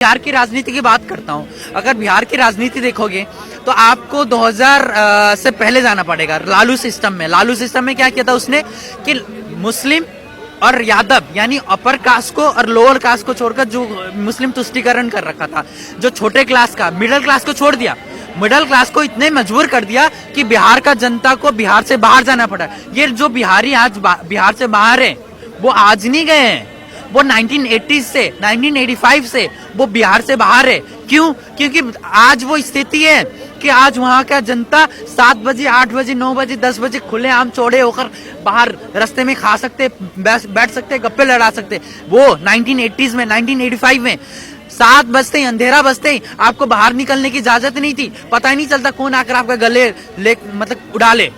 बिहार की राजनीति की बात करता हूँ। अगर बिहार की राजनीति देखोगे तो आपको 2000 से पहले जाना पड़ेगा। लालू सिस्टम में क्या किया था उसने कि मुस्लिम और यादव यानी अपर कास्ट को और लोअर कास्ट को छोड़कर जो मुस्लिम तुष्टीकरण कर रखा था, जो छोटे क्लास का मिडिल क्लास को छोड़ दिया, मिडिल क्लास को इतने मजबूर कर दिया कि बिहार का जनता को बिहार से बाहर जाना पड़ा। ये जो बिहारी आज बिहार से बाहर है वो आज नहीं गए हैं, वो 1980 से 1985 से वो बिहार से बाहर है। क्यों? क्योंकि आज वो स्थिति है कि आज वहां का जनता 7 बजे 8 बजे 9 बजे 10 बजे खुले आम चौड़े होकर बाहर रास्ते में खा सकते, बैठ सकते, गप्पे लड़ा सकते। वो 1980s में 1985 में 7 बजते ही, अंधेरा बजते ही आपको बाहर निकलने की इजाजत नहीं थी। पता ही नहीं चलता कौन आकर आपका गले मतलब उड़ा ले,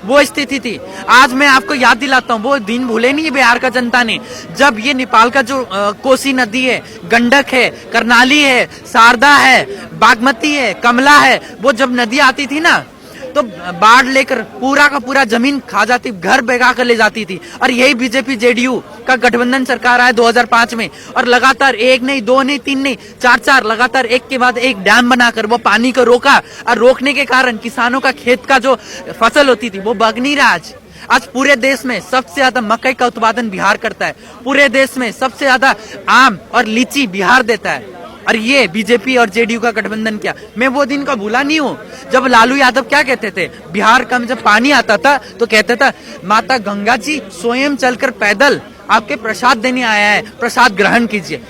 वो स्थिति थी। आज मैं आपको याद दिलाता हूँ, वो दिन भूले नहीं बिहार का जनता ने, जब ये नेपाल का जो कोसी नदी है, गंडक है, करनाली है, शारदा है, बागमती है, कमला है, वो जब नदी आती थी ना तो बाढ़ लेकर पूरा का पूरा जमीन खा जाती, घर बेगा कर ले जाती थी। और यही बीजेपी जेडीयू का गठबंधन सरकार आया 2005 में और लगातार 1 नहीं 2 नहीं 3 नहीं 4 लगातार एक के बाद एक डैम बनाकर वो पानी को रोका। और रोकने के कारण किसानों का खेत का जो फसल होती थी वो बग नहीं रहा। आज पूरे देश में सबसे ज्यादा मकई का उत्पादन बिहार करता है, पूरे देश में सबसे ज्यादा आम और लीची बिहार देता है। और ये बीजेपी और जेडीयू का गठबंधन किया। मैं वो दिन का भूला नहीं हूँ जब लालू यादव क्या कहते थे, बिहार का जब पानी आता था तो कहते था माता गंगा जी स्वयं चलकर पैदल आपके प्रसाद देने आया है, प्रसाद ग्रहण कीजिए।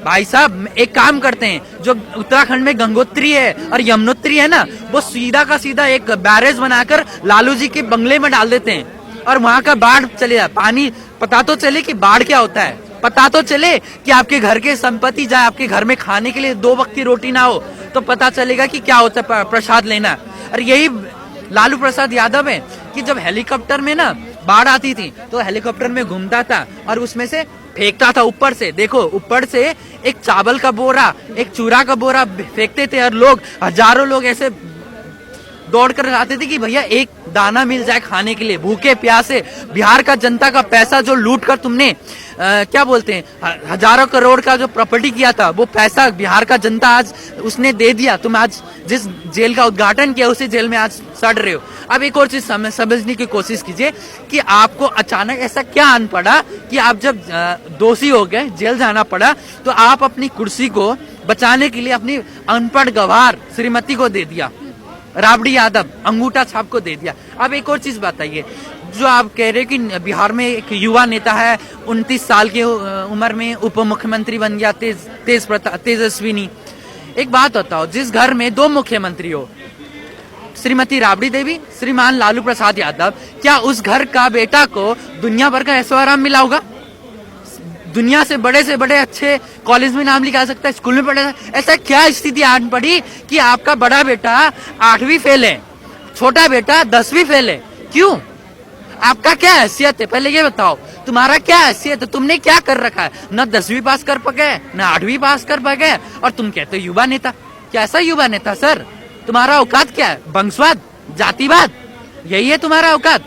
भाई साहब एक काम करते हैं, जो उत्तराखंड में गंगोत्री है और यमुनोत्री है ना, वो सीधा का सीधा एक बैरेज बनाकर लालू जी के बंगले में डाल देते हैं और वहां का बाढ़ चले जाए। पानी पता तो चले कि बाढ़ क्या होता है, पता तो चले कि आपके घर के संपत्ति जाए, आपके घर में खाने के लिए 2 वक्त की रोटी ना हो तो पता चलेगा कि क्या होता है प्रसाद लेना। और यही लालू प्रसाद यादव है कि जब हेलीकॉप्टर में ना बाढ़ आती थी तो हेलीकॉप्टर में घूमता था और उसमें से फेंकता था ऊपर से। देखो ऊपर से एक चावल का बोरा, एक चूरा का बोरा फेंकते थे और लोग, हजारों लोग ऐसे दौड़ कर आते थे कि भैया एक दाना मिल जाए खाने के लिए। भूखे प्यासे बिहार का जनता का पैसा जो लूट कर तुमने क्या बोलते हैं हजारों करोड़ का जो प्रॉपर्टी किया था, वो पैसा बिहार का जनता आज उसने दे दिया। तुम आज जिस जेल का उद्घाटन किया उसी जेल में आज सड़ रहे हो। अब एक और चीज समझने की कोशिश कीजिए कि आपको अचानक ऐसा क्या आन पड़ा कि आप जब दोषी हो गए, जेल जाना पड़ा, तो आप अपनी कुर्सी को बचाने के लिए अपनी अनपढ़ गवार श्रीमती को दे दिया, राबड़ी यादव अंगूठा छाप को दे दिया। अब एक और चीज बताइए, जो आप कह रहे कि बिहार में एक युवा नेता है 29 साल की उम्र में उप मुख्यमंत्री बन गया, तेजस्विनी। एक बात बताओ, जिस घर में 2 मुख्यमंत्री हो, श्रीमती राबड़ी देवी, श्रीमान लालू प्रसाद यादव, क्या उस घर का बेटा को दुनिया भर का ऐशोआराम मिला होगा? दुनिया से बड़े अच्छे कॉलेज में नाम लिखा सकता है, स्कूल में पढ़ा। ऐसा क्या स्थिति आन पड़ी कि आपका बड़ा बेटा 8वीं फेल है, छोटा बेटा 10वीं फेल है? क्यों? आपका क्या हैसियत है? पहले ये बताओ, तुम्हारा क्या हैसियत है? तुमने क्या कर रखा है? न 10वीं पास कर पाए, न 8वीं पास कर पाए, और तुम कहते हो युवा नेता। कैसा युवा नेता सर? तुम्हारा औकात क्या है? वंशवाद, जातिवाद, यही है तुम्हारा औकात?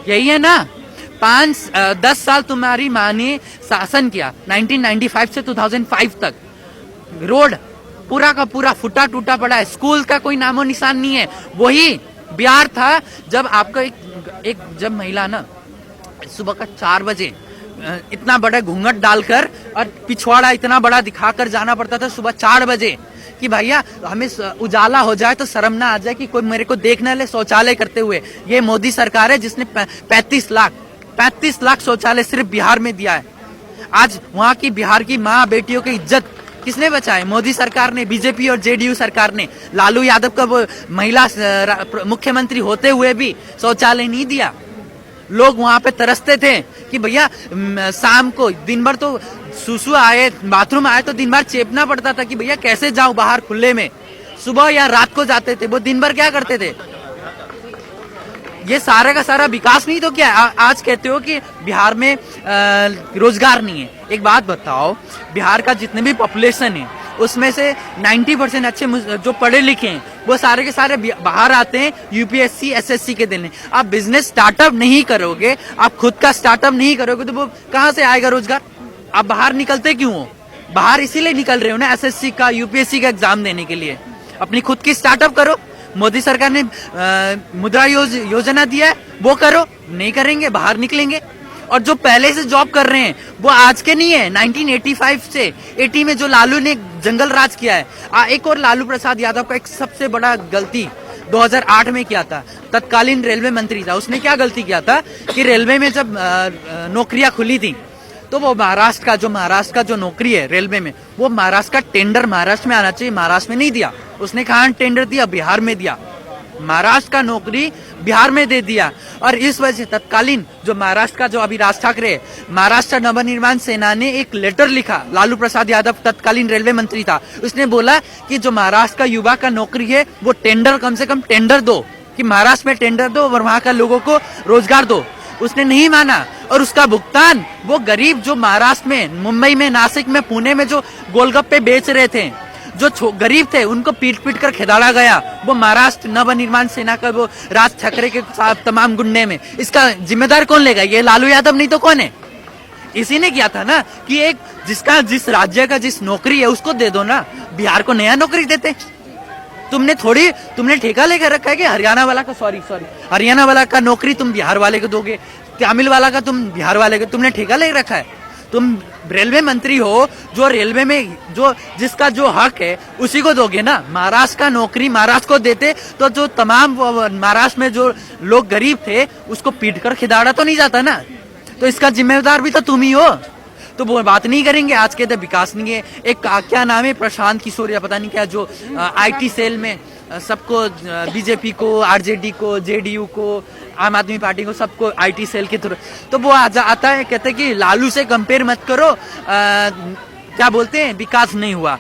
यही है ना? 10 साल तुम्हारी माँ ने शासन किया, 1995 से 2005 तक। रोड पूरा का पूरा फूटा टूटा पड़ा है, स्कूल का कोई नामो निशान नहीं है। वही बिहार था जब आपका एक जब महिला ना सुबह का 4 बजे इतना बड़ा घूंघट डालकर और पिछवाड़ा इतना बड़ा दिखाकर जाना पड़ता था सुबह 4 बजे कि भैया हमें उजाला हो जाए तो शर्म ना आ जाए कि कोई मेरे को देखने ले शौचालय करते हुए। ये मोदी सरकार है जिसने 35 लाख शौचालय सिर्फ बिहार में दिया है। आज वहां की बिहार की माँ बेटियों की इज्जत किसने बचाए? मोदी सरकार ने, बीजेपी और जेडीयू सरकार ने। लालू यादव का वो महिला मुख्यमंत्री होते हुए भी शौचालय नहीं दिया। लोग वहां पे तरसते थे कि भैया शाम को दिन भर तो सुसु आए, बाथरूम आए तो दिन भर चेपना पड़ता था कि भैया कैसे जाऊं बाहर खुले में। सुबह या रात को जाते थे, वो दिन भर क्या करते थे? ये सारा का सारा विकास नहीं तो क्या? आज कहते हो कि बिहार में रोजगार नहीं है। एक बात बताओ, बिहार का जितने भी पॉपुलेशन है उसमें से 90% अच्छे जो पढ़े लिखे हैं वो सारे के सारे बाहर आते हैं यूपीएससी एसएससी के देने। आप बिजनेस स्टार्टअप नहीं करोगे, आप खुद का स्टार्टअप नहीं करोगे तो वो कहाँ से आएगा रोजगार? आप बाहर निकलते क्यों हो? बाहर इसीलिए निकल रहे हो ना, एसएससी का, यूपीएससी का एग्जाम देने के लिए। अपनी खुद की स्टार्टअप करो। मोदी सरकार ने मुद्रा योजना दिया है, वो करो। नहीं करेंगे, बाहर निकलेंगे। और जो पहले से जॉब कर रहे हैं वो आज के नहीं है, 1985 से 80 में जो लालू ने जंगल राज किया है। एक और लालू प्रसाद यादव का एक सबसे बड़ा गलती 2008 में किया था। तत्कालीन रेलवे मंत्री था, उसने क्या गलती किया था कि रेलवे में जब नौकरियां खुली थी तो वो महाराष्ट्र का जो नौकरी है रेलवे में, वो महाराष्ट्र का टेंडर महाराष्ट्र में आना चाहिए, महाराष्ट्र में नहीं दिया उसने। कहाँ टेंडर दिया? बिहार में दिया। महाराष्ट्र का नौकरी बिहार में दे दिया। और इस वजह से तत्कालीन जो महाराष्ट्र का जो अभी राज ठाकरे, महाराष्ट्र नवनिर्माण सेना ने एक लेटर लिखा। लालू प्रसाद यादव तत्कालीन रेलवे मंत्री था, उसने बोला कि जो महाराष्ट्र का युवा का नौकरी है वो टेंडर, कम से कम टेंडर दो, कि महाराष्ट्र में टेंडर दो और वहां का लोगों को रोजगार दो। उसने नहीं माना और उसका भुगतान वो गरीब जो महाराष्ट्र में, मुंबई में, नासिक में, पुणे में जो गोलगप्पे बेच रहे थे, जो गरीब थे, उनको पीट पीट कर खिदाड़ा गया। वो महाराष्ट्र नवनिर्माण सेना का वो राज ठाकरे के साथ तमाम गुंडे में। इसका जिम्मेदार कौन लेगा? ये लालू यादव नहीं तो कौन है? इसी ने किया था ना कि एक जिस राज्य का जिस नौकरी है उसको दे दो ना। बिहार को नया नौकरी देते। तुमने ठेका लेकर रखा है कि हरियाणा वाला का हरियाणा वाला का नौकरी तुम बिहार वाले को दोगे, तमिल वाला का तुम बिहार वाले को, तुमने ठेका ले रखा है। तुम रेलवे मंत्री हो, जो रेलवे में जिसका जो हक है उसी को दोगे ना। महाराष्ट्र का नौकरी महाराष्ट्र को देते तो जो तमाम महाराष्ट्र में जो लोग गरीब थे उसको पीट कर खिदाड़ा तो नहीं जाता ना। तो इसका जिम्मेदार भी तो तुम ही हो। तो वो बात नहीं करेंगे। आज के तो विकास नहीं है। एक क्या नाम है, प्रशांत किशोर या पता नहीं क्या, जो आईटी सेल में सबको, बीजेपी को, आरजेडी को, जेडीयू को, आम आदमी पार्टी को, सबको आईटी सेल के थ्रू, तो वो आता है, कहते हैं कि लालू से कंपेयर मत करो, क्या बोलते हैं, विकास नहीं हुआ।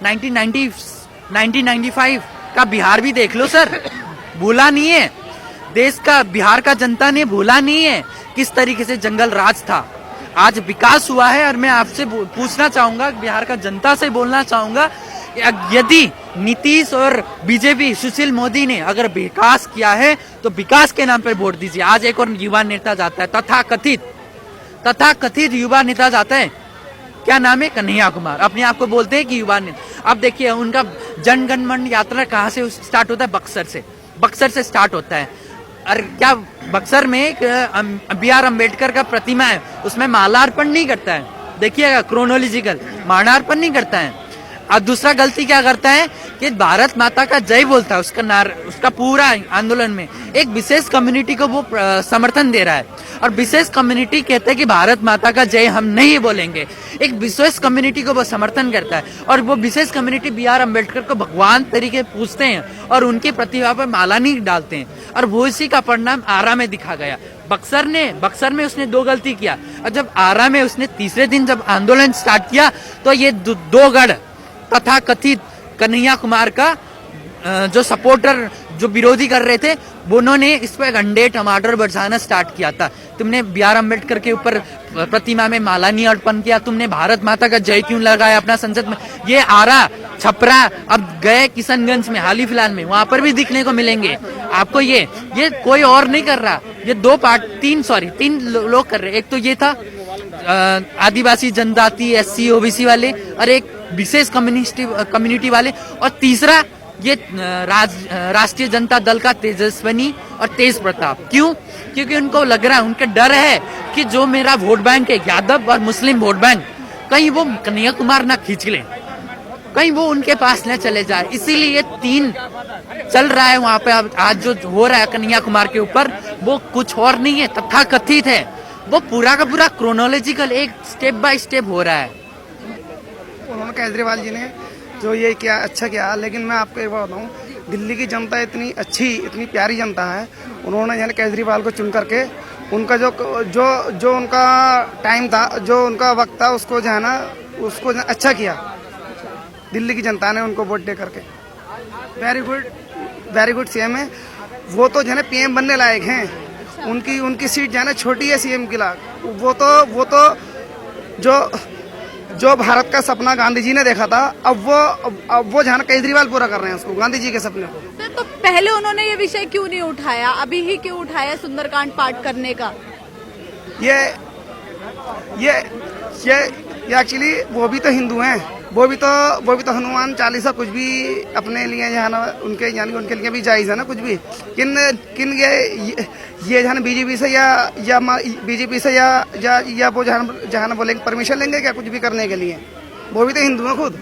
1995 का बिहार भी देख लो सर, भूला नहीं है देश का, बिहार का जनता ने भूला नहीं है किस तरीके से जंगल राज था। आज विकास हुआ है। और मैं आपसे पूछना चाहूंगा, बिहार का जनता से बोलना चाहूंगा, यदि नीतीश और बीजेपी, सुशील मोदी ने अगर विकास किया है तो विकास के नाम पर वोट दीजिए। आज एक और युवा नेता जाता है, तथाकथित युवा नेता जाता है, क्या नाम है, कन्हैया कुमार, अपने आप को बोलते हैं कि युवा नेता। अब देखिए उनका जन गण मन यात्रा कहाँ से स्टार्ट होता है? बक्सर से स्टार्ट होता है। और क्या बक्सर में BR अम्बेडकर का प्रतिमा है, उसमें मालार्पण नहीं करता है। देखिएगा क्रोनोलॉजिकल, मालार्पण नहीं करता है। और दूसरा गलती क्या करता है कि भारत माता का जय बोलता है, उसका पूरा आंदोलन में एक विशेष कम्युनिटी को वो समर्थन दे रहा है। और विशेष कम्युनिटी कहते हैं कि भारत माता का जय हम नहीं बोलेंगे, एक विशेष कम्युनिटी को वो समर्थन करता है। और वो विशेष कम्युनिटी BR अम्बेडकर को भगवान तरीके पूछते हैं और उनकी प्रतिभा पर माला नहीं डालते हैं। और वो इसी का परिणाम आरा में दिखा गया। बक्सर में उसने 2 गलती किया, और जब आरा में उसने तीसरे दिन जब आंदोलन स्टार्ट किया तो ये 2 गढ़ तथा कथित कन्हैया कुमार का जो सपोर्टर, जो विरोधी कर रहे थे, वो उन्होंने इस पर अंडे टमाटर बरसाना स्टार्ट किया था। तुमने BR अम्बेडकर के ऊपर प्रतिमा में माला नहीं अर्पण किया, तुमने भारत माता का जय क्यों लगाया अपना संसद में? ये आरा, छपरा, अब गए किशनगंज में हाल ही फिलहाल में, वहां पर भी दिखने को मिलेंगे आपको। ये कोई और नहीं कर रहा, ये 3 लोग कर रहे। एक तो ये था आदिवासी जनजाति, SC OBC वाले, और एक विशेष कम्युनिटी वाले, और तीसरा ये राष्ट्रीय जनता दल का तेजस्विनी और तेज प्रताप। क्यों? क्योंकि उनको लग रहा है, उनका डर है कि जो मेरा वोट बैंक है, यादव और मुस्लिम वोट बैंक, कहीं वो कन्हैया कुमार ना खींच ले, कहीं वो उनके पास न चले जाए। इसीलिए 3 चल रहा है वहां पे। आज जो हो रहा है कन्हैया कुमार के ऊपर, वो कुछ और नहीं है, तथाकथित है। वो पूरा का पूरा क्रोनोलॉजिकल एक स्टेप बाय स्टेप हो रहा है। उन्होंने केजरीवाल जी ने जो ये किया, अच्छा किया, लेकिन मैं आपको एक बात बताऊँ, दिल्ली की जनता इतनी अच्छी, इतनी प्यारी जनता है। उन्होंने यानी केजरीवाल को चुन करके उनका जो उनका टाइम था, जो उनका वक्त था, उसको जो है ना, उसको अच्छा किया। दिल्ली की जनता ने उनको वोट दे करके वेरी गुड CM है। वो तो जो है ना PM बनने लायक हैं। उनकी सीट जो है ना छोटी है CM की लाख। वो तो जो भारत का सपना गांधी जी ने देखा था, अब वो जो है ना केजरीवाल पूरा कर रहे हैं उसको, गांधी जी के सपने को। तो पहले उन्होंने ये विषय क्यों नहीं उठाया, अभी ही क्यों उठाया सुंदरकांड पाठ करने का? ये एक्चुअली वो भी तो हिंदू हैं, वो भी तो हनुमान चालीसा कुछ भी अपने लिए जो है ना उनके यानी कि उनके लिए भी जायज़ है ना कुछ भी। किन किन ये जो है ना बीजेपी से या बीजेपी से या वो जो है ना बोलेंगे परमिशन लेंगे क्या कुछ भी करने के लिए? वो भी तो हिंदू हैं खुद।